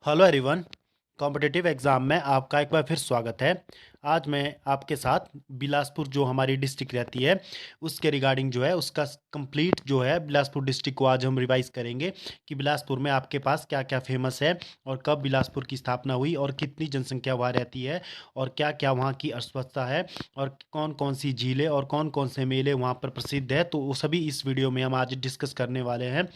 Hello everyone. Competitive exam में आपका एक बार फिर स्वागत है। आज मैं आपके साथ बिलासपुर जो हमारी डिस्ट्रिक्ट रहती है उसके रिगार्डिंग जो है उसका कंप्लीट जो है बिलासपुर डिस्ट्रिक्ट को आज हम रिवाइज करेंगे कि बिलासपुर में आपके पास क्या क्या फेमस है और कब बिलासपुर की स्थापना हुई और कितनी जनसंख्या वहाँ रहती है और क्या क्या वहाँ की अर्थव्यवस्था है और कौन कौन सी झीलें और कौन कौन से मेले वहाँ पर प्रसिद्ध है। तो वो सभी इस वीडियो में हम आज डिस्कस करने वाले हैं।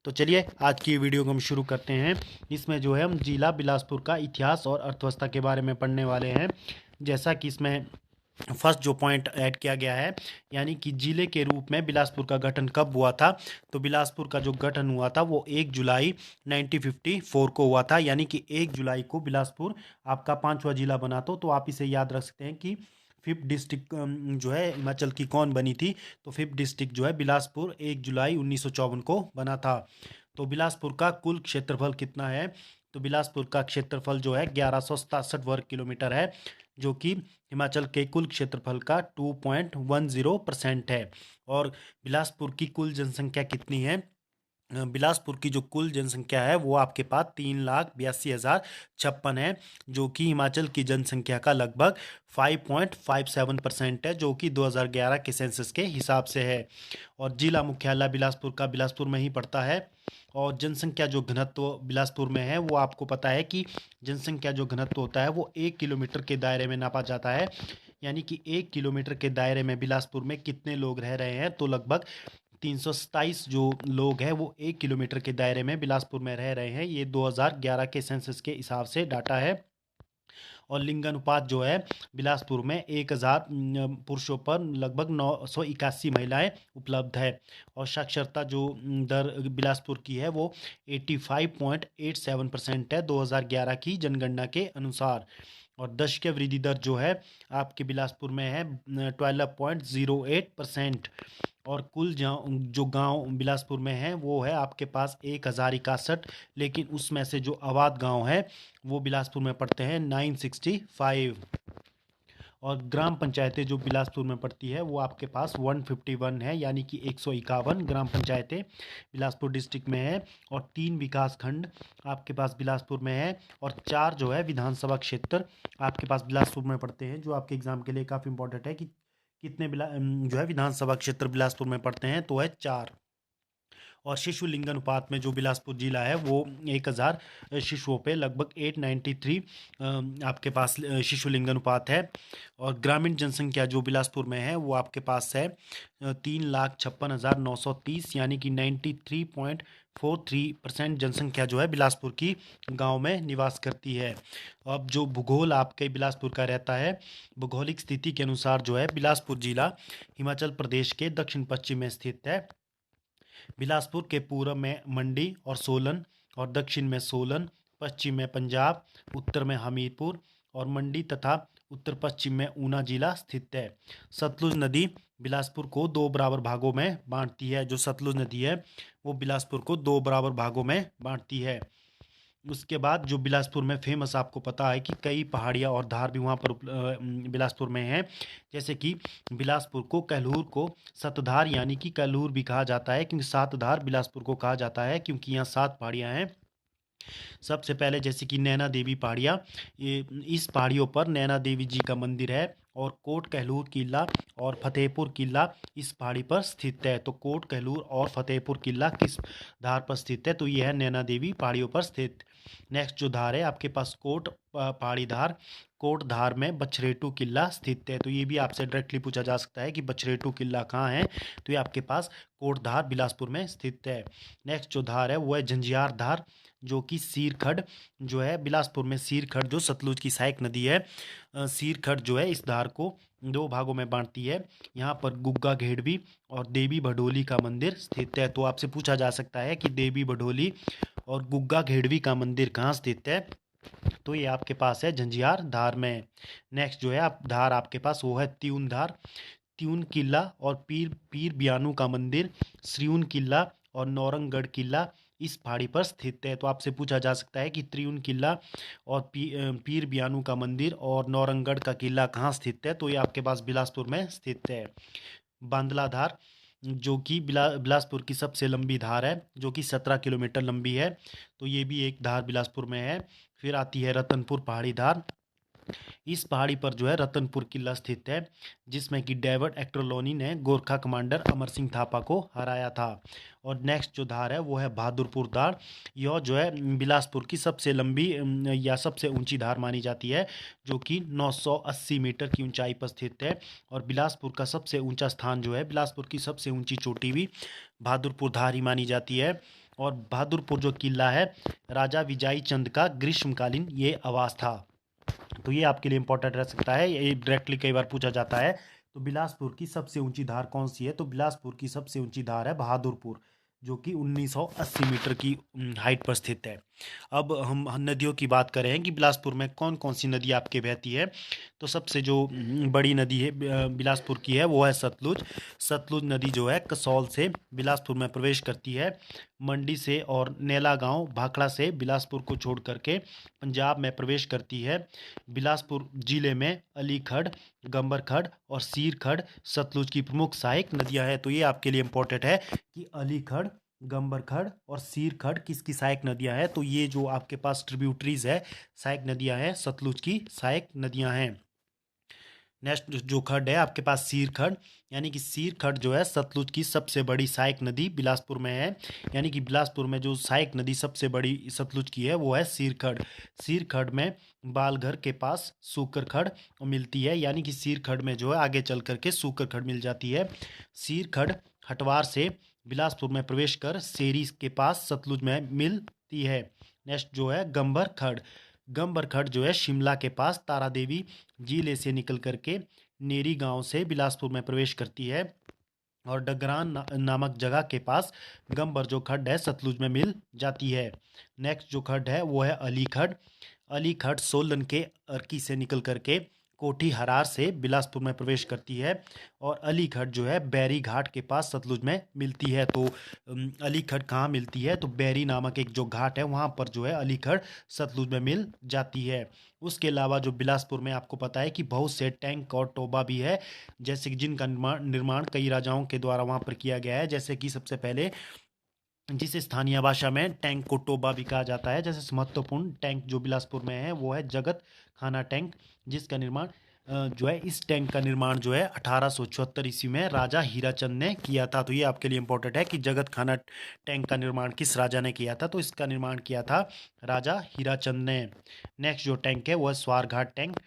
तो चलिए आज की वीडियो को हम शुरू करते हैं। इसमें जो है हम जिला बिलासपुर का इतिहास और अर्थव्यवस्था के बारे में पढ़ने वाले हैं। जैसा कि इसमें फर्स्ट जो पॉइंट ऐड किया गया है, यानी कि जिले के रूप में बिलासपुर का गठन कब हुआ था। तो बिलासपुर का जो गठन हुआ था वो 1 जुलाई 1954 को हुआ था, यानी कि 1 जुलाई को बिलासपुर आपका पांचवा जिला बना। तो आप इसे याद रख सकते हैं कि फिफ्थ डिस्ट्रिक्ट जो है हिमाचल की कौन बनी थी। तो फिफ्थ डिस्ट्रिक्ट जो है बिलासपुर 1 जुलाई 1954 को बना था। तो बिलासपुर का कुल क्षेत्रफल कितना है। तो बिलासपुर का क्षेत्रफल जो है 1167 वर्ग किलोमीटर है, जो कि हिमाचल के कुल क्षेत्रफल का 2.10% है। और बिलासपुर की कुल जनसंख्या कितनी है। बिलासपुर की जो कुल जनसंख्या है वो आपके पास 3,82,056 है, जो कि हिमाचल की जनसंख्या का लगभग 5.57% है, जो कि 2011 के सेंसस के हिसाब से है। और जिला मुख्यालय बिलासपुर का बिलासपुर में ही पड़ता है। और जनसंख्या जो घनत्व बिलासपुर में है वो आपको पता है कि जनसंख्या जो घनत्व होता है वो 1 किलोमीटर के दायरे में नापा जाता है, यानी कि 1 किलोमीटर के दायरे में बिलासपुर में कितने लोग रह रहे हैं। तो लगभग 327 जो लोग हैं वो 1 किलोमीटर के दायरे में बिलासपुर में रह रहे हैं। ये 2011 के सेंसस के हिसाब से डाटा है। और लिंगानुपात जो है बिलासपुर में 1000 पुरुषों पर लगभग 981 महिलाएं उपलब्ध है। और साक्षरता जो दर बिलासपुर की है वो 85.87% है 2011 की जनगणना के अनुसार। और दशकीय वृद्धि दर जो है आपके बिलासपुर में है 12.08%। और कुल जो गांव बिलासपुर में है वो है आपके पास 1061, लेकिन उसमें से जो आबाद गांव है वो बिलासपुर में पड़ते हैं 965। और ग्राम पंचायतें जो बिलासपुर में पड़ती है वो आपके पास 151 है, यानी कि 151 ग्राम पंचायतें बिलासपुर डिस्ट्रिक्ट में है। और 3 विकास खंड आपके पास बिलासपुर में है। और 4 जो है विधानसभा क्षेत्र आपके पास बिलासपुर में पड़ते हैं, जो आपके एग्जाम के लिए काफ़ी इंपॉर्टेंट है कि कितने जो है विधानसभा क्षेत्र बिलासपुर में पड़ते हैं। तो है 4। और शिशु लिंगानुपात में जो बिलासपुर जिला है वो 1000 शिशुओं पे लगभग 893 आपके पास शिशु लिंगानुपात है। और ग्रामीण जनसंख्या जो बिलासपुर में है वो आपके पास है 3,56,930, यानी कि 93.43% जनसंख्या जो है बिलासपुर की गांव में निवास करती है। अब जो भूगोल आपके बिलासपुर का रहता है, भौगोलिक स्थिति के अनुसार जो है बिलासपुर जिला हिमाचल प्रदेश के दक्षिण पश्चिम में स्थित है। बिलासपुर के पूर्व में मंडी और सोलन, और दक्षिण में सोलन, पश्चिम में पंजाब, उत्तर में हमीरपुर और मंडी तथा उत्तर पश्चिम में ऊना जिला स्थित है। सतलुज नदी बिलासपुर को 2 बराबर भागों में बांटती है। जो सतलुज नदी है वो बिलासपुर को 2 बराबर भागों में बांटती है। उसके बाद जो बिलासपुर में फेमस आपको पता है कि कई पहाड़ियाँ और धार भी वहाँ पर बिलासपुर में हैं। जैसे कि बिलासपुर को कहलूर को सतधार यानी कि कहलूर भी कहा जाता है, क्योंकि सातधार बिलासपुर को कहा जाता है क्योंकि यहाँ 7 पहाड़ियाँ हैं। सबसे पहले जैसे कि नैना देवी पहाड़ियाँ, ये इस पहाड़ियों पर नैना देवी जी का मंदिर है। और कोट कहलूर किला और फतेहपुर किला इस पहाड़ी पर स्थित है। तो कोट कहलूर और फतेहपुर किला किस धार पर स्थित है। तो यह है नैना देवी पहाड़ियों पर स्थित। नेक्स्ट जो धार है आपके पास कोट पहाड़ी धार, कोट धार में बछरेटू किला स्थित है। तो ये भी आपसे डायरेक्टली पूछा जा सकता है कि बछरेटू किला कहाँ है। तो ये आपके पास कोट धार बिलासपुर में स्थित है। नेक्स्ट जो धार है वो है झंझार धार, जो कि सीरखड़ जो है बिलासपुर में सीरखड़ जो सतलुज की सहायक नदी है, सीरखड़ जो है इस धार को 2 भागों में बांटती है। यहाँ पर गुग्गा घेड़वी और देवी भडोली का मंदिर स्थित है। तो आपसे पूछा जा सकता है कि देवी भडोली और गुग्गा घेड़वी का मंदिर कहाँ स्थित है। तो ये आपके पास है झंझार धार में। नेक्स्ट जो है आप धार आपके पास वो है त्यून धार, त्यून किला और पीर पीर बियानू का मंदिर, श्रीउन किला और नौरंगगढ़ किला इस पहाड़ी पर स्थित है। तो आपसे पूछा जा सकता है कि त्रिउन किला और पीर बियानू का मंदिर और नौरंगगढ़ का किला कहाँ स्थित है। तो ये आपके पास बिलासपुर में स्थित है। बांदलाधार जो कि बिलासपुर की सबसे लंबी धार है, जो कि 17 किलोमीटर लंबी है। तो ये भी एक धार बिलासपुर में है। फिर आती है रतनपुर पहाड़ी धार। इस पहाड़ी पर जो है रतनपुर किला स्थित है, जिसमें कि डेविड एक्टरलोनी ने गोरखा कमांडर अमर सिंह थापा को हराया था। और नेक्स्ट जो धार है वो है बहादुरपुर धार। यह जो है बिलासपुर की सबसे लंबी या सबसे ऊंची धार मानी जाती है, जो कि 980 मीटर की ऊंचाई पर स्थित है। और बिलासपुर का सबसे ऊंचा स्थान जो है, बिलासपुर की सबसे ऊंची चोटी भी बहादुरपुर धार ही मानी जाती है। और बहादुरपुर जो किला है, राजा विजयी चंद का ग्रीष्मकालीन ये आवास था। तो ये आपके लिए इंपॉर्टेंट रह सकता है, ये डायरेक्टली कई बार पूछा जाता है। तो बिलासपुर की सबसे ऊंची धार कौन सी है? तो बिलासपुर की सबसे ऊंची धार है बहादुरपुर, जो कि 1980 मीटर की हाइट पर स्थित है। अब हम नदियों की बात करें कि बिलासपुर में कौन कौन सी नदी आपके बहती है। तो सबसे जो बड़ी नदी है बिलासपुर की है वो है सतलुज। सतलुज नदी जो है कसौल से बिलासपुर में प्रवेश करती है। मंडी से और नेला गांव भाखड़ा से बिलासपुर को छोड़ करके पंजाब में प्रवेश करती है। बिलासपुर जिले में अलीखड़, गंबरखड़ और सीरखड़ सतलुज की प्रमुख सहायक नदियां हैं। तो ये आपके लिए इंपॉर्टेंट है कि अलीखड़, गंबरखड़ और सीरखड़ किसकी सहायक नदियां हैं। तो ये जो आपके पास ट्रिब्यूटरीज है, सहायक नदियां हैं, सतलुज की सहायक नदियां हैं। नेक्स्ट जो खड्ड है आपके पास सीरखड़, यानी कि सीरखड़ जो है सतलुज की सबसे बड़ी सहायक नदी बिलासपुर में है। यानी कि बिलासपुर में जो सहायक नदी सबसे बड़ी सतलुज की है वो है सीरखड़। सीरखड़ में बालघर के पास सूकरखड़ मिलती है, यानी कि सीरखड़ में जो है आगे चल करके सूकरखड़ मिल जाती है। सीरखड़ हटवार से बिलासपुर में प्रवेश कर सेरी के पास सतलुज में मिलती है। नेक्स्ट जो है गंभरखड़। गंभरखड़ जो है शिमला के पास तारा देवी जिले से निकल करके नेरी गांव से बिलासपुर में प्रवेश करती है। और डगरान नामक जगह के पास गंबर जो खड्ड है सतलुज में मिल जाती है। नेक्स्ट जो खड्ड है वो है अलीखड़। अलीखड़ सोलन के अर्की से निकल करके कोठी हरार से बिलासपुर में प्रवेश करती है। और अलीखड़ जो है बैरी घाट के पास सतलुज में मिलती है। तो अलीखड़ कहाँ मिलती है? तो बैरी नामक एक जो घाट है वहाँ पर जो है अलीखड़ सतलुज में मिल जाती है। उसके अलावा जो बिलासपुर में आपको पता है कि बहुत से टैंक और टोबा भी है, जैसे कि जिनका निर्माण कई राजाओं के द्वारा वहाँ पर किया गया है। जैसे कि सबसे पहले जिसे स्थानीय भाषा में टैंक को टोबा भी कहा जाता है। जैसे महत्वपूर्ण टैंक जो बिलासपुर में है वो है जगत खाना टैंक, जिसका निर्माण जो है इस टैंक का निर्माण जो है 1876 ईस्वी में राजा हीराचंद ने किया था। तो ये आपके लिए इंपॉर्टेंट है कि जगत खाना टैंक का निर्माण किस राजा ने किया था? तो इसका निर्माण किया था राजा हीराचंद ने। नेक्स्ट जो टैंक है वो है स्वारघाट टैंक।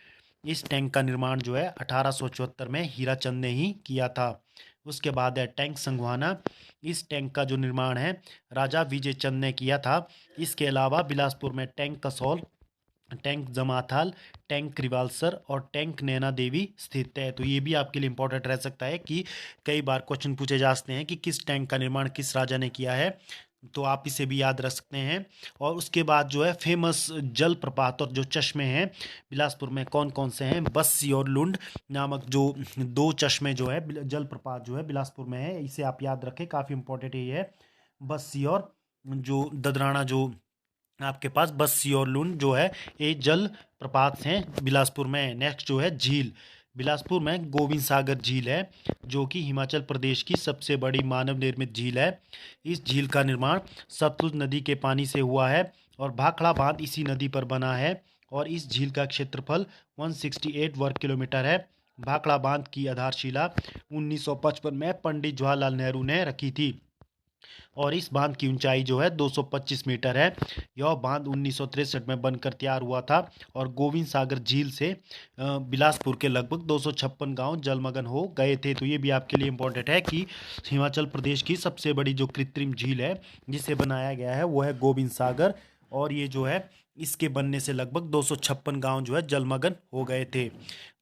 इस टैंक का निर्माण जो है 1874 में हीराचंद ने ही किया था। उसके बाद है टैंक संगवाना। इस टैंक का जो निर्माण है राजा विजय चंद ने किया था। इसके अलावा बिलासपुर में tank Kasol, tank Jamathal, tank Rewalsar और टैंक नैना देवी स्थित है। तो ये भी आपके लिए इंपॉर्टेंट रह सकता है कि कई बार क्वेश्चन पूछे जा सकते हैं कि किस टैंक का निर्माण किस राजा ने किया है। तो आप इसे भी याद रख सकते हैं। और उसके बाद जो है फेमस जल प्रपात और जो चश्मे हैं बिलासपुर में कौन कौन से हैं? बस्सी और लुंड नामक जो दो चश्मे जो है जल प्रपात जो है बिलासपुर में है, इसे आप याद रखें, काफ़ी इंपॉर्टेंट है ये। बस्सी और जो ददराना जो आपके पास बस्सी और लुंड जो है ये जल प्रपात हैं बिलासपुर में। नेक्स्ट जो है झील। बिलासपुर में गोविंद सागर झील है, जो कि हिमाचल प्रदेश की सबसे बड़ी मानव निर्मित झील है। इस झील का निर्माण सतलुज नदी के पानी से हुआ है और भाखड़ा बांध इसी नदी पर बना है। और इस झील का क्षेत्रफल 168 वर्ग किलोमीटर है। भाखड़ा बांध की आधारशिला 1955 में पंडित जवाहरलाल नेहरू ने रखी थी। और इस बांध की ऊंचाई जो है 225 मीटर है। यह बांध 1963 में बनकर तैयार हुआ था और गोविंद सागर झील से बिलासपुर के लगभग 256 गांव जलमग्न हो गए थे। तो ये भी आपके लिए इम्पोर्टेंट है कि हिमाचल प्रदेश की सबसे बड़ी जो कृत्रिम झील है जिसे बनाया गया है वो है गोविंद सागर। और ये जो है इसके बनने से लगभग 256 गांव जो है जलमग्न हो गए थे।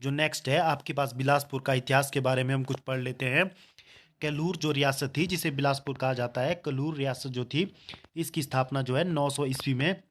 जो नेक्स्ट है आपके पास बिलासपुर का इतिहास के बारे में हम कुछ पढ़ लेते हैं। केलूर जो रियासत थी जिसे बिलासपुर कहा जाता है, केलूर रियासत जो थी इसकी स्थापना जो है 900 ईस्वी में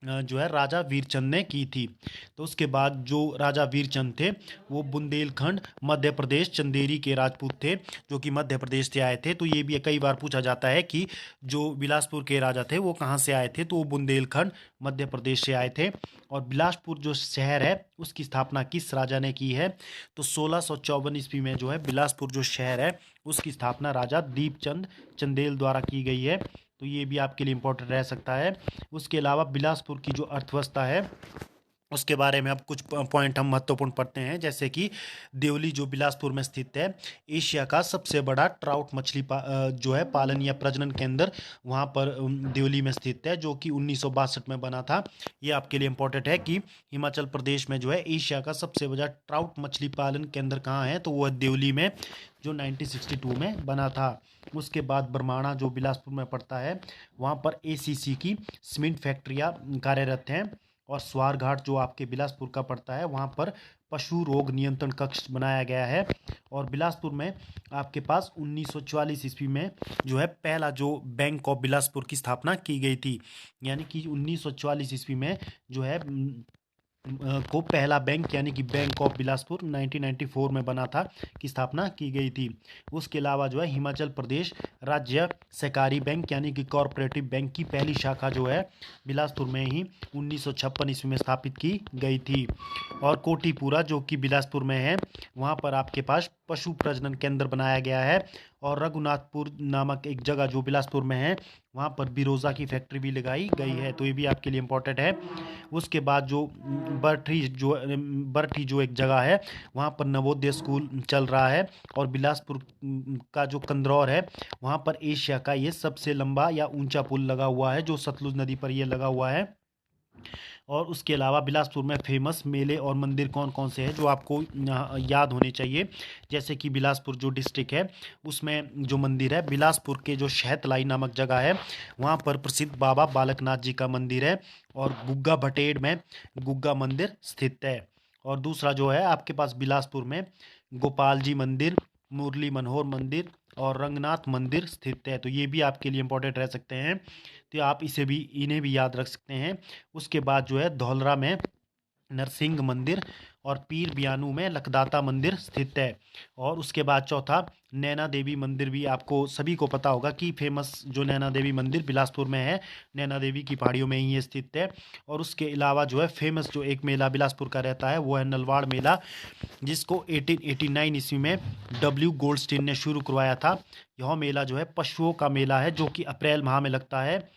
जो है राजा वीरचंद ने की थी। तो उसके बाद जो राजा वीरचंद थे वो बुंदेलखंड मध्य प्रदेश चंदेरी के राजपूत थे, जो कि मध्य प्रदेश से आए थे। तो ये भी कई बार पूछा जाता है कि जो बिलासपुर के राजा थे वो कहाँ से आए थे, तो वो बुंदेलखंड मध्य प्रदेश से आए थे। और बिलासपुर जो शहर है उसकी स्थापना किस राजा ने की है, तो 1654 ईस्वी में जो है बिलासपुर जो शहर है उसकी स्थापना राजा दीपचंद चंदेल द्वारा की गई है। तो ये भी आपके लिए इम्पोर्टेंट रह सकता है। उसके अलावा बिलासपुर की जो अर्थव्यवस्था है उसके बारे में अब कुछ पॉइंट हम महत्वपूर्ण पढ़ते हैं, जैसे कि देवली जो बिलासपुर में स्थित है, एशिया का सबसे बड़ा ट्राउट मछली जो है पालन या प्रजनन केंद्र वहाँ पर देवली में स्थित है, जो कि 1962 में बना था। ये आपके लिए इम्पोर्टेंट है कि हिमाचल प्रदेश में जो है एशिया का सबसे बड़ा ट्राउट मछली पालन केंद्र कहाँ है, तो वो है देवली में, जो 1962 में बना था। उसके बाद बरमाणा जो बिलासपुर में पड़ता है वहाँ पर एसीसी की सीमेंट फैक्ट्रियाँ कार्यरत हैं। और स्वारघाट जो आपके बिलासपुर का पड़ता है वहाँ पर पशु रोग नियंत्रण कक्ष बनाया गया है। और बिलासपुर में आपके पास 1944 ईस्वी में जो है पहला जो बैंक ऑफ बिलासपुर की स्थापना की गई थी, यानी कि 1944 ईस्वी में जो है को पहला बैंक यानी कि बैंक ऑफ बिलासपुर 1994 में बना था, की स्थापना की गई थी। उसके अलावा जो है हिमाचल प्रदेश राज्य सहकारी बैंक यानी कि कॉरपोरेटिव बैंक की पहली शाखा जो है बिलासपुर में ही 1956 ईस्वी में स्थापित की गई थी। और कोटीपुरा जो कि बिलासपुर में है वहाँ पर आपके पास पशु प्रजनन केंद्र बनाया गया है। और रघुनाथपुर नामक एक जगह जो बिलासपुर में है वहाँ पर बिरोजा की फैक्ट्री भी लगाई गई है, तो ये भी आपके लिए इम्पोर्टेंट है। उसके बाद जो बरठी जो एक जगह है वहाँ पर नवोदय स्कूल चल रहा है। और बिलासपुर का जो कंदरौर है वहाँ पर एशिया का ये सबसे लंबा या ऊंचा पुल लगा हुआ है, जो सतलुज नदी पर ये लगा हुआ है। और उसके अलावा बिलासपुर में फेमस मेले और मंदिर कौन कौन से हैं जो आपको याद होने चाहिए, जैसे कि बिलासपुर जो डिस्ट्रिक्ट है उसमें जो मंदिर है बिलासपुर के जो शहतलाई नामक जगह है वहाँ पर प्रसिद्ध बाबा बालकनाथ जी का मंदिर है। और गुग्गा भटेड़ में गुग्गा मंदिर स्थित है। और दूसरा जो है आपके पास बिलासपुर में गोपाल जी मंदिर, मुरली मनोहर मंदिर और रंगनाथ मंदिर स्थित है। तो ये भी आपके लिए इंपॉर्टेंट रह सकते हैं, तो आप इन्हें भी याद रख सकते हैं। उसके बाद जो है धौलरा में नरसिंह मंदिर और पीर बियानू में लखदाता मंदिर स्थित है। और उसके बाद चौथा नैना देवी मंदिर भी आपको सभी को पता होगा कि फेमस जो नैना देवी मंदिर बिलासपुर में है, नैना देवी की पहाड़ियों में ही ये स्थित है। और उसके अलावा जो है फेमस जो एक मेला बिलासपुर का रहता है वो है नलवाड़ मेला, जिसको 1889 ईस्वी में डब्ल्यू गोल्डस्टीन ने शुरू करवाया था। यह मेला जो है पशुओं का मेला है, जो कि अप्रैल माह में लगता है।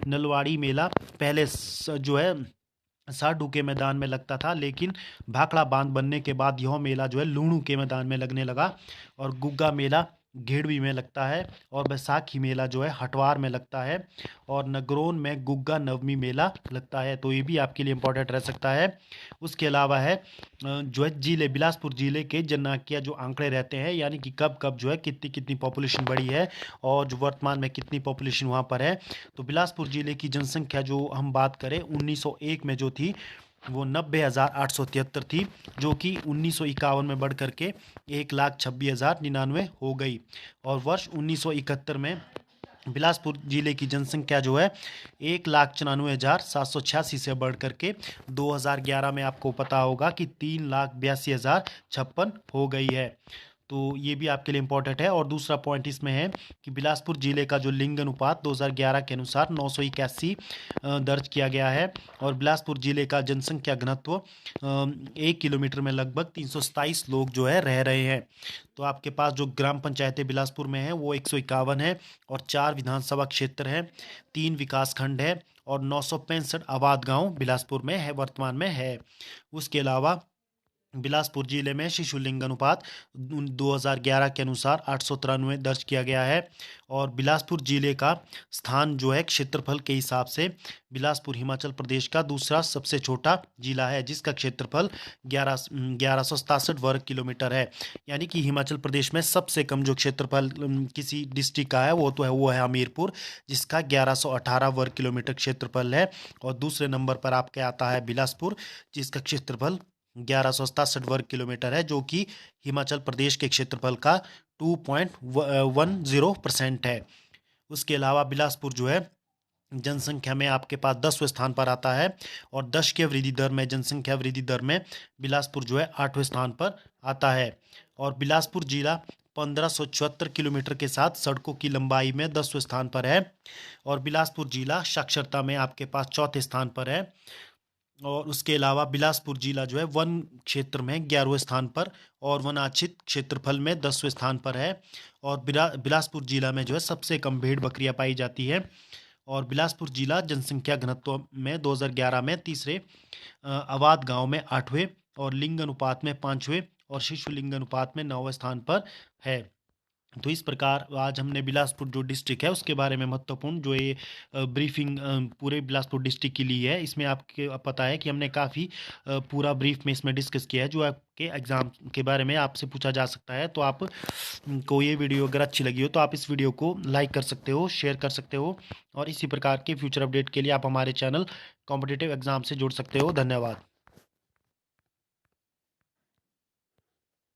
नलवाड़ी मेला पहले जो है साडू के मैदान में लगता था, लेकिन भाखड़ा बांध बनने के बाद यह मेला जो है लूणू के मैदान में लगने लगा। और गुग्गा मेला घेड़वी में लगता है। और बैसाखी मेला जो है हटवार में लगता है। और नगरोन में गुग्गा नवमी मेला लगता है, तो ये भी आपके लिए इम्पोर्टेंट रह सकता है। उसके अलावा है जो है जिले बिलासपुर जिले के जननाकिया जो आंकड़े रहते हैं, यानी कि कब कब जो है कितनी कितनी पॉपुलेशन बढ़ी है और जो वर्तमान में कितनी पॉपुलेशन वहाँ पर है। तो बिलासपुर जिले की जनसंख्या जो हम बात करें 1901 में जो थी वो 90,873 थी, जो कि 1951 में बढ़ करके 1,26,099 हो गई। और वर्ष 1971 में बिलासपुर जिले की जनसंख्या जो है 1,94,786 से बढ़ करके 2011 में आपको पता होगा कि 3,82,056 हो गई है। तो ये भी आपके लिए इम्पोर्टेंट है। और दूसरा पॉइंट इसमें है कि बिलासपुर जिले का जो लिंग अनुपात 2011 के अनुसार 981 दर्ज किया गया है। और बिलासपुर जिले का जनसंख्या घनत्व 1 किलोमीटर में लगभग 327 लोग जो है रह रहे हैं। तो आपके पास जो ग्राम पंचायतें बिलासपुर में है वो 151 है। और 4 विधानसभा क्षेत्र है, 3 विकास खंड है और 965 आबाद गांव बिलासपुर में है, वर्तमान में है। उसके अलावा बिलासपुर जिले में शिशु लिंग अनुपात 2011 के अनुसार 893 दर्ज किया गया है। और बिलासपुर जिले का स्थान जो है क्षेत्रफल के हिसाब से बिलासपुर हिमाचल प्रदेश का दूसरा सबसे छोटा जिला है, जिसका क्षेत्रफल 1167 वर्ग किलोमीटर है। यानी कि हिमाचल प्रदेश में सबसे कम जो क्षेत्रफल किसी डिस्ट्रिक्ट का है वो है हमीरपुर, जिसका 1118 वर्ग किलोमीटर क्षेत्रफल है। और दूसरे नंबर पर आपके आता है बिलासपुर, जिसका क्षेत्रफल 1167 वर्ग किलोमीटर है, जो कि हिमाचल प्रदेश के क्षेत्रफल का 2.10% है। उसके अलावा बिलासपुर जो है जनसंख्या में आपके पास 10वें स्थान पर आता है। और 10 के वृद्धि दर में, जनसंख्या वृद्धि दर में बिलासपुर जो है 8वें स्थान पर आता है। और बिलासपुर जिला 1574 किलोमीटर के साथ सड़कों की लंबाई में 10वें स्थान पर है। और बिलासपुर जिला साक्षरता में आपके पास 4थे स्थान पर है। और उसके अलावा बिलासपुर जिला जो है वन क्षेत्र में 11वें स्थान पर और वनाच्छित क्षेत्रफल में 10वें स्थान पर है। और बिलासपुर जिला में जो है सबसे कम भेड़ बकरियां पाई जाती है। और बिलासपुर जिला जनसंख्या घनत्व में 2011 में तीसरे, आबाद गांव में 8वें और लिंग अनुपात में 5वें और शिशु लिंग अनुपात में 9वें स्थान पर है। तो इस प्रकार आज हमने बिलासपुर जो डिस्ट्रिक्ट है उसके बारे में महत्वपूर्ण जो ये ब्रीफिंग पूरे बिलासपुर डिस्ट्रिक्ट के लिए है। इसमें आपके पता है कि हमने काफ़ी पूरा ब्रीफ में इसमें डिस्कस किया है जो आपके एग्ज़ाम के बारे में आपसे पूछा जा सकता है। तो आप को ये वीडियो अगर अच्छी लगी हो तो आप इस वीडियो को लाइक कर सकते हो, शेयर कर सकते हो। और इसी प्रकार के फ्यूचर अपडेट के लिए आप हमारे चैनल कॉम्पिटिटिव एग्ज़ाम से जुड़ सकते हो। धन्यवाद।